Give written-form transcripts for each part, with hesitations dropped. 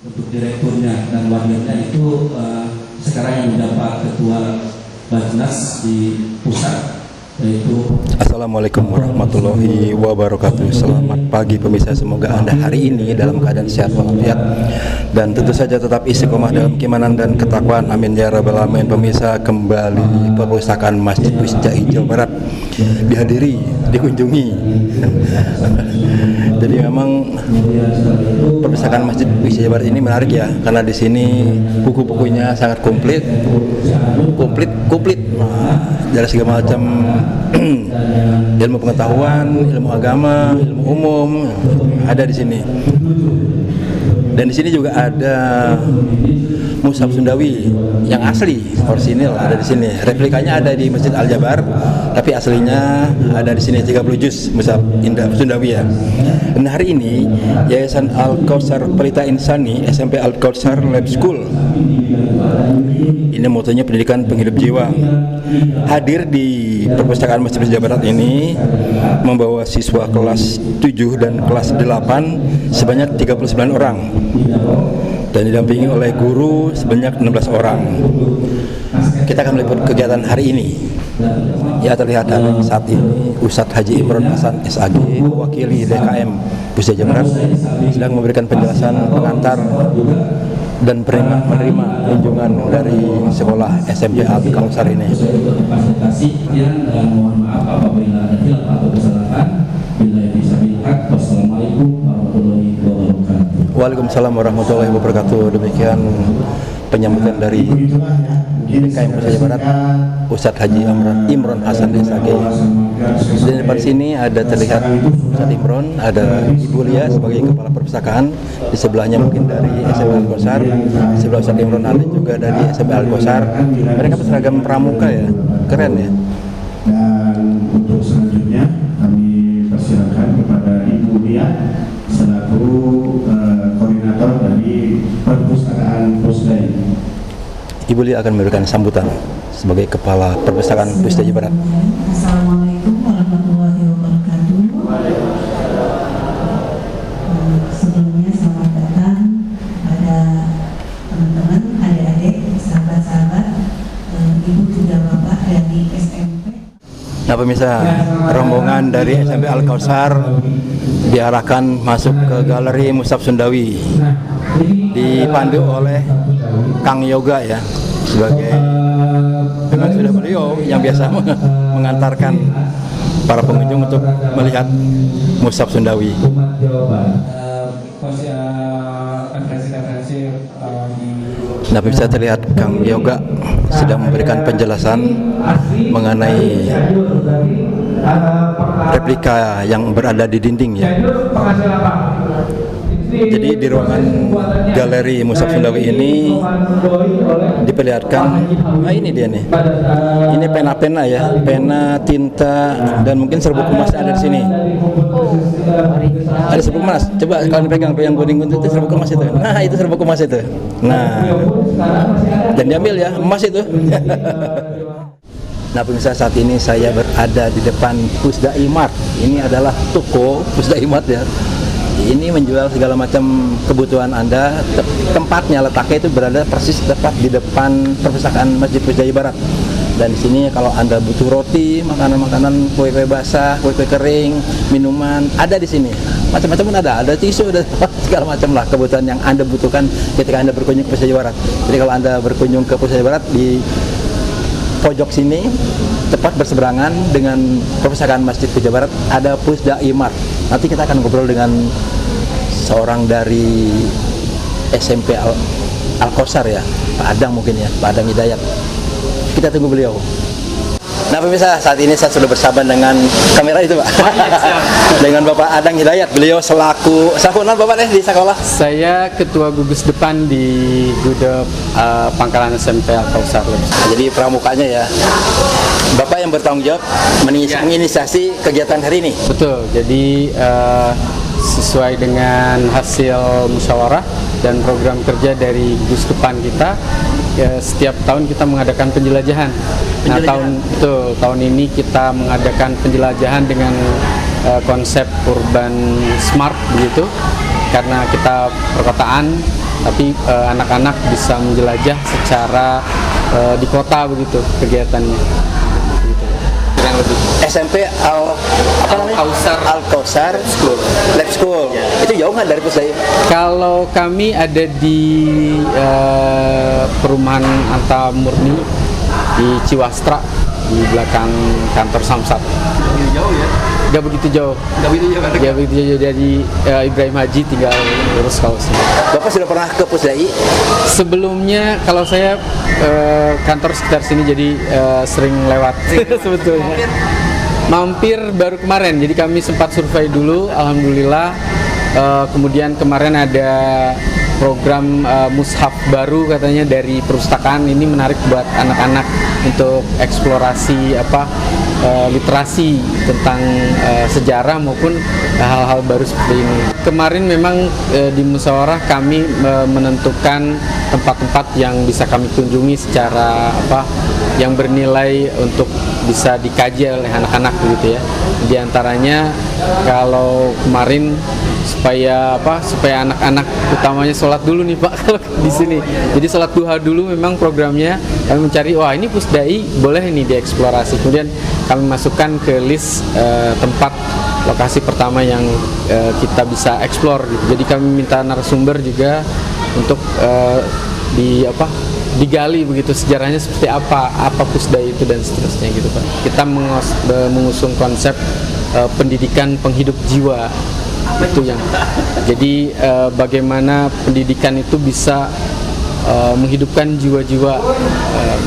untuk direkturnya dan wakilnya itu sekarang yang mendapat ketua Bajnas di pusat, yaitu. Assalamualaikum warahmatullahi wabarakatuh. Selamat pagi pemirsa, semoga Anda hari ini dalam keadaan sehat walafiat dan tentu saja tetap istiqomah dalam keimanan dan ketakwaan. Amin ya rabbal alamin. Pemirsa, kembali perpustakaan Masjid Wisjai Jawa Barat dihadiri, dikunjungi. Jadi memang perpustakaan Masjid Wisjai Jawa Barat ini menarik ya, karena di sini buku-bukunya sangat komplit. Dari segala macam ilmu pengetahuan, ilmu agama, ilmu umum ada di sini. Dan di sini juga ada Mushaf Sundawi yang asli, orisinil ada di sini. Replikanya ada di Masjid Al Jabar, tapi aslinya ada di sini 30 juz Mushaf Sundawi ya. Dan hari ini Yayasan Al Kautsar Pelita Insani SMP Al Kautsar Lab School, ini motonya pendidikan penghidup jiwa, hadir di perpustakaan Masjid Jawa Barat ini membawa siswa kelas 7 dan kelas 8 sebanyak 39 orang dan didampingi oleh guru sebanyak 16 orang. Kita akan meliput kegiatan hari ini. Ya, terlihat saat ini Ustadz Haji Imron Hasan SAG, mewakili DKM Pusat Jawa Barat, sedang memberikan penjelasan pengantar dan menerima kunjungan dari sekolah SMP Al Kautsar ini. Mohon maaf apabila ada khilaf atau kesalahan. Wassalamualaikum warahmatullahi wabarakatuh. Waalaikumsalam warahmatullahi wabarakatuh. Demikian penyambutan dari DKM Pusat Jawa Barat, Ustadz Haji Imron Hasan SAG. Di depan sini ada terlihat Ustadz Imron, ada Ibu Lia sebagai kepala perpustakaan, di sebelahnya mungkin dari SMP Al Kautsar, di sebelah Ustadz Imron ada juga dari SMP Al Kautsar. Mereka berseragam pramuka ya, keren ya. Dan untuk selanjutnya kami persilakan kepada Ibu Lia selaku koordinator dari perpustakaan Pusdai. Ibu Lia akan memberikan sambutan sebagai kepala perpustakaan Pusdai Jawa Barat. Assalamualaikum warahmatullahi wabarakatuh. Sebelumnya selamat datang pada teman-teman, adik-adik, sahabat-sahabat, ibu juga bapak dari SMP. Nah pemirsa, rombongan dari SMP Al Kautsar diarahkan masuk ke galeri Mushaf Sundawi, dipandu oleh Kang Yoga ya, sebagai memang sudah beliau yang biasa mengantarkan para pengunjung untuk melihat Mushaf Sundawi. Nah bisa terlihat Kang Yoga sedang memberikan penjelasan mengenai replika yang berada di dinding ya. Jadi di ruangan galeri Mushaf Sundawi ini diperlihatkan, nah ini dia nih, ini pena-pena ya, pena, tinta, dan mungkin serbuk emas ada di sini. Ada serbuk emas, coba kalau dipegang yang kuning itu serbuk emas itu. Nah itu serbuk emas itu. Nah, dan diambil ya emas itu. Nah pemirsa, saat ini saya berada di depan Pusdai Mart. Ini adalah toko Pusdai Mart ya. Ini menjual segala macam kebutuhan Anda. Tempatnya, letaknya itu berada persis tepat di depan perpustakaan Masjid Wisjai Jawa Barat. Dan di sini kalau Anda butuh roti, makanan-makanan, kue-kue basah, kue-kue kering, minuman, ada di sini. Macam-macam pun ada tisu, ada segala macam lah kebutuhan yang Anda butuhkan ketika Anda berkunjung ke Pusdai Jawa Barat. Jadi kalau Anda berkunjung ke Pusdai Jawa Barat, di pojok sini tepat berseberangan dengan perpustakaan Masjid Jawa Barat ada Pusdai Mart. Nanti kita akan ngobrol dengan seorang dari SMP Al Kautsar ya, Pak Adang mungkin ya, Pak Adang Hidayat. Kita tunggu beliau. Nah pemirsa, saat ini saya sudah bersama dengan kamera itu Pak, dengan Bapak Adang Hidayat. Beliau selaku non Bapak di sekolah. Saya ketua gugus depan di Gudep Pangkalan SMP Al Kautsar. Jadi pramukanya ya. Bapak yang bertanggung jawab menginisiasi kegiatan hari ini. Betul. Jadi sesuai dengan hasil musyawarah dan program kerja dari gugus depan kita, ya, setiap tahun kita mengadakan penjelajahan. Nah, tahun ini kita mengadakan penjelajahan dengan konsep urban smart begitu, karena kita perkotaan tapi anak-anak bisa menjelajah secara di kota begitu kegiatannya. Kurang lebih. SMP Al Kausar Lab School. Itu jauh nggak dari Pusdai? Kalau kami ada di perumahan Antamurni di Ciwastra di belakang kantor Samsat. Jauh ya? Gak begitu jauh. Gak begitu jauh dari Ibrahim Haji, tinggal lurus kalau sini. Bapak sudah pernah ke Pusdai? Sebelumnya kalau saya kantor sekitar sini jadi sering lewat sebetulnya. Mampir baru kemarin, jadi kami sempat survei dulu, alhamdulillah. Kemudian kemarin ada program mushaf baru katanya dari perpustakaan, ini menarik buat anak-anak untuk eksplorasi literasi tentang sejarah maupun hal-hal baru seperti ini. Kemarin memang di musyawarah kami menentukan tempat-tempat yang bisa kami kunjungi secara yang bernilai untuk bisa dikaji oleh anak-anak begitu ya. Di antaranya kalau kemarin supaya anak-anak utamanya sholat dulu nih Pak kalau di sini. Jadi sholat duha dulu memang programnya, kami mencari ini Pusdai boleh ini dieksplorasi. Kemudian kami masukkan ke list tempat lokasi pertama yang kita bisa eksplor gitu. Jadi kami minta narasumber juga untuk digali begitu sejarahnya seperti apa Pusdai itu dan seterusnya gitu Pak. Kita mengusung konsep pendidikan penghidup jiwa. Itu yang jadi bagaimana pendidikan itu bisa menghidupkan jiwa-jiwa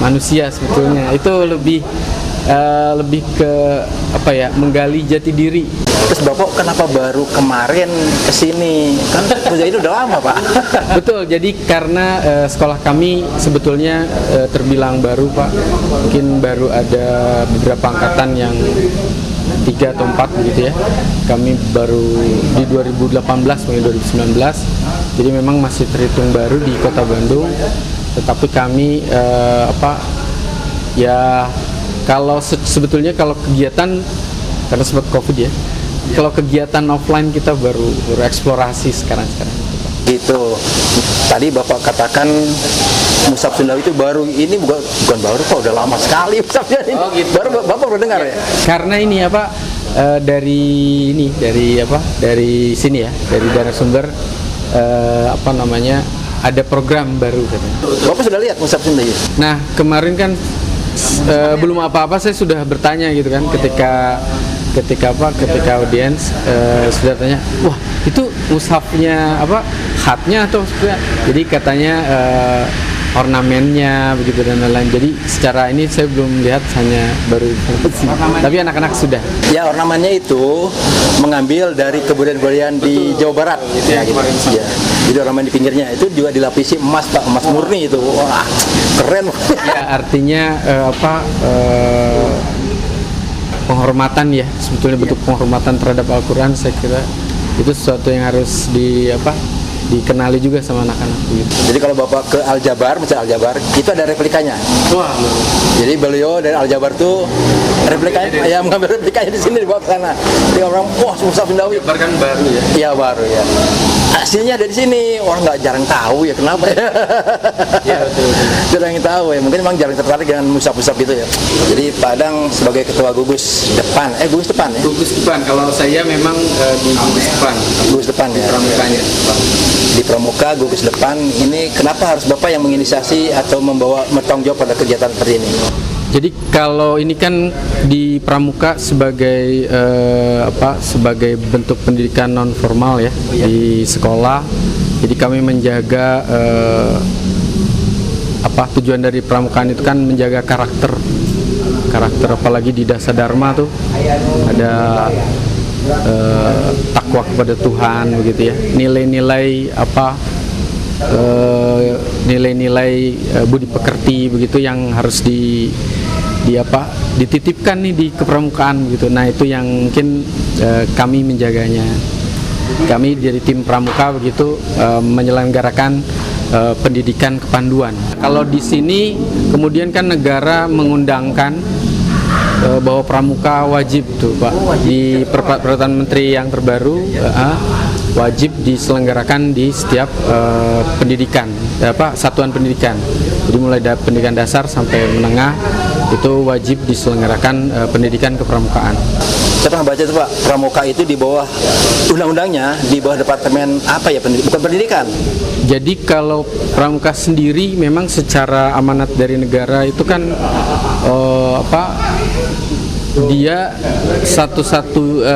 manusia sebetulnya. Itu lebih ke menggali jati diri. Terus Bapak kenapa baru kemarin kesini? Kan Pusdai itu udah lama Pak. Betul, jadi karena sekolah kami sebetulnya terbilang baru Pak. Mungkin baru ada beberapa angkatan yang 3 atau 4 begitu ya. Kami baru di 2018 mungkin 2019. Jadi memang masih terhitung baru di Kota Bandung. Tetapi kami kalau sebetulnya kalau kegiatan karena sebab Covid ya. Kalau kegiatan offline kita baru eksplorasi sekarang. Gitu. Tadi Bapak katakan Mushaf Sundawi itu baru, ini bukan baru Pak, udah lama sekali Mushafnya ini. Oh gitu. Baru Bapak udah dengar ya? Karena ini dari sini ya, dari narasumber ada program baru katanya. Bapak sudah lihat Mushaf Sundawi? Nah, kemarin kan belum apa-apa saya sudah bertanya gitu kan ketika audiens sudah tanya, wah itu mushafnya khatnya atau jadi katanya ornamennya begitu dan lain-lain. Jadi secara ini saya belum lihat, hanya baru tapi anak-anak sudah. Ya, ornamennya itu mengambil dari kebudayaan-kebudayaan di Jawa Barat ya, gitu. Ya. Jadi ornamen di pinggirnya itu juga dilapisi emas Pak, emas murni itu. Wah, keren. Ya, artinya penghormatan ya, sebetulnya bentuk penghormatan terhadap Al-Quran. Saya kira itu sesuatu yang harus dikenali juga sama anak-anak gitu. Jadi kalau Bapak ke Al-Jabar, misalnya Al-Jabar, itu ada replikanya. Wah. Jadi beliau dari Al-Jabar tuh replikanya, ya mengambil replikanya di sini dibawa ke sana. Jadi orang, wah Mushaf Sundawi. Al-Jabar kan baru ya? Iya baru ya. Aslinya ada di sini, orang nggak jarang tahu ya, kenapa ya? Iya betul. Jarang tahu ya, mungkin memang jarang tertarik dengan mushaf-mushaf gitu ya. Jadi Padang sebagai ketua gugus depan, gugus depan ya? Gugus depan, kalau saya memang di gugus depan. Gugus depan ya? Pramukanya. Di Pramuka, gugus depan, ini kenapa harus Bapak yang menginisiasi atau bertanggung jawab pada kegiatan seperti ini? Jadi kalau ini kan di Pramuka sebagai sebagai bentuk pendidikan non formal ya, di sekolah. Jadi kami menjaga tujuan dari pramukaan itu kan menjaga karakter apalagi di Dasa Dharma tuh ada takwa kepada Tuhan begitu ya, nilai-nilai nilai-nilai budi pekerti begitu yang harus dititipkan nih di kepramukaan gitu. Nah itu yang mungkin kami menjaganya. Kami dari tim pramuka begitu menyelenggarakan pendidikan kepanduan. Kalau di sini kemudian kan negara mengundangkan bahwa pramuka wajib tuh Pak di peraturan menteri yang terbaru wajib diselenggarakan di setiap pendidikan, satuan pendidikan. Jadi mulai dari pendidikan dasar sampai menengah itu wajib diselenggarakan pendidikan kepramukaan. Saya pernah baca itu Pak, pramuka itu di bawah undang-undangnya, di bawah departemen apa ya, bukan pendidikan. Jadi kalau pramuka sendiri memang secara amanat dari negara itu kan dia satu-satu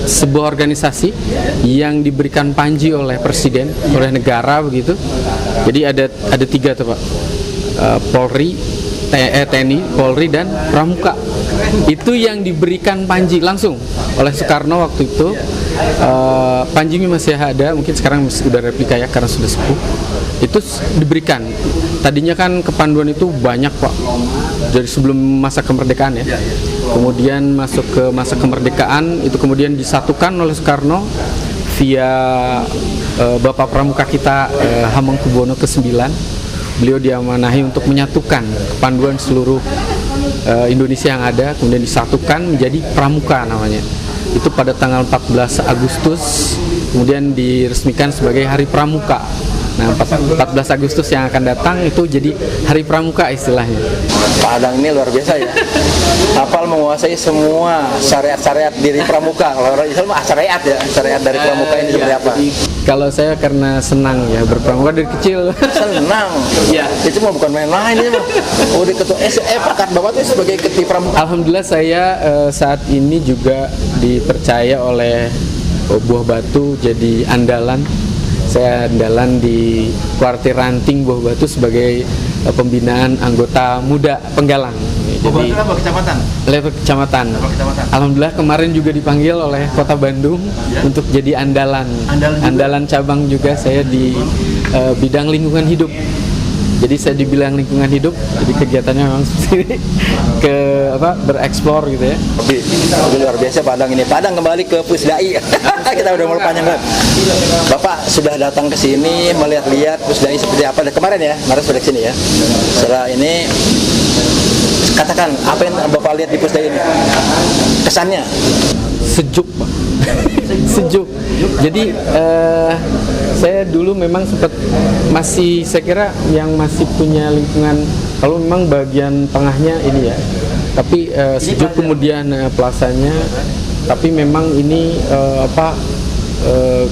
sebuah organisasi yang diberikan panji oleh presiden, oleh negara begitu. Jadi ada 3 tuh Pak, Polri, TNI, Polri dan Pramuka. Itu yang diberikan panji langsung oleh Soekarno waktu itu. Panjinya masih ada, mungkin sekarang sudah replika ya karena sudah sepuh. Itu diberikan. Tadinya kan kepanduan itu banyak Pak, dari sebelum masa kemerdekaan ya. Kemudian masuk ke masa kemerdekaan itu kemudian disatukan oleh Soekarno via Bapak Pramuka kita Hamengkubuwono ke-9. Beliau diamanahi untuk menyatukan kepanduan seluruh Indonesia yang ada, kemudian disatukan menjadi Pramuka namanya. Itu pada tanggal 14 Agustus kemudian diresmikan sebagai Hari Pramuka. Nah, 14 Agustus yang akan datang itu jadi Hari Pramuka istilahnya. Pak Adang ini luar biasa ya. Hafal menguasai semua syariat-syariat diri pramuka. Kalau orang Islam syariat ya, syariat dari pramuka ini seperti apa? Kalau saya karena senang ya berpramuka dari kecil. Senang. Iya. Itu mah bukan main-main ini mah. Udah ketua pakat Bapak itu sebagai ketua pramuka. Alhamdulillah saya saat ini juga dipercaya oleh Buah Batu jadi andalan. Saya andalan di Kuartir Ranting Buah Batu sebagai pembinaan anggota muda Penggalang. Jadi apa kecamatan? Level kecamatan. Alhamdulillah kemarin juga dipanggil oleh Kota Bandung untuk jadi andalan cabang juga saya di bidang lingkungan hidup. Jadi saya dibilang lingkungan hidup, jadi kegiatannya memang seperti bereksplor gitu ya. Lebih luar biasa Padang ini. Padang kembali ke Pusdai. Kita udah mulai panjang banget. Bapak sudah datang ke sini melihat-lihat Pusdai seperti apa kemarin ya, kemarin sudah ke sini ya. Setelah ini katakan apa yang Bapak lihat di Pusdai ini? Kesannya? Sejuk Pak. Sejuk. Jadi saya dulu memang sempat saya kira yang masih punya lingkungan, kalau memang bagian tengahnya ini ya, tapi sejuk kemudian plasanya, tapi memang ini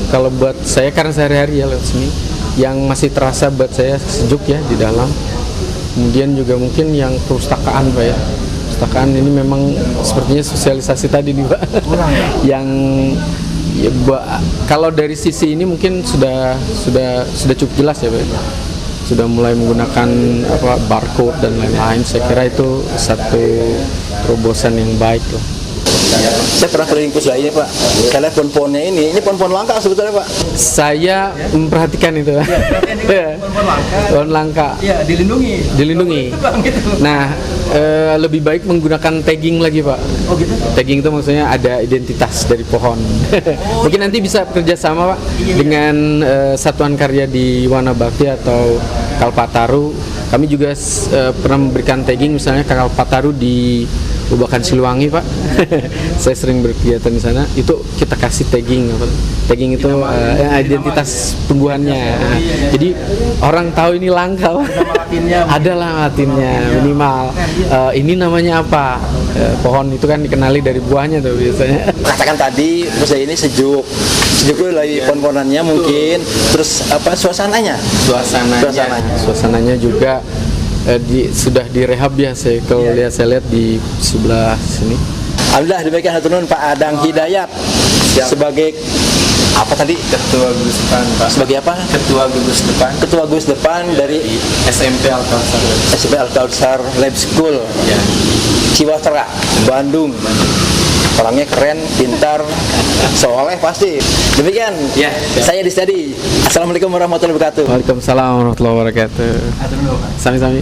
kalau buat saya karena sehari-hari ya lewat sini, yang masih terasa buat saya sejuk ya di dalam. Kemudian juga mungkin yang perpustakaan Pak ya. Perpustakaan ini memang sepertinya sosialisasi tadi nih Pak. Yang ya, kalau dari sisi ini mungkin sudah cukup jelas ya Pak. Sudah mulai menggunakan barcode dan lain-lain. Saya kira itu satu terobosan yang baik lah. Saya pernah keliling Pusdai ini Pak. Saya lihat pohon-pohonnya ini pohon-pohon langka sebetulnya Pak. Saya memperhatikan itu. Pohon langka. Iya, dilindungi. Nah, lebih baik menggunakan tagging lagi Pak. Oh gitu. Tagging itu maksudnya ada identitas dari pohon. Mungkin nanti bisa bekerja sama Pak dengan Satuan Karya di Wanabakti atau Kalpataru. Kami juga pernah memberikan tagging misalnya Kalpataru di Babakan Siliwangi Pak. Saya sering berkegiatan di sana. Itu kita kasih tagging apa? Tagging itu identitas tumbuhannya. Jadi orang tahu ini langka. Adalah latinnya minimal. Ini namanya apa? Pohon itu kan dikenali dari buahnya tuh biasanya. Katakan tadi Pusdai ini sejuk dulu lagi pohon-pohonannya mungkin. Terus suasananya? Suasananya juga sudah direhab ya saya lihat di sebelah sini. Alhamdulillah demikian haturun Pak Adang Hidayat sebagai apa tadi? Ketua Gugus Depan Pak. Sebagai apa? Ketua Gugus Depan. Ketua Gugus Depan dari SMP Al-Kautsar Lab School. Ya. Ciwatera, Bandung. Orangnya keren, pintar, soleh pasti. Demikian. Ya. Saya Disdadi. Assalamualaikum warahmatullahi wabarakatuh. Waalaikumsalam warahmatullahi wabarakatuh. Sami-sami.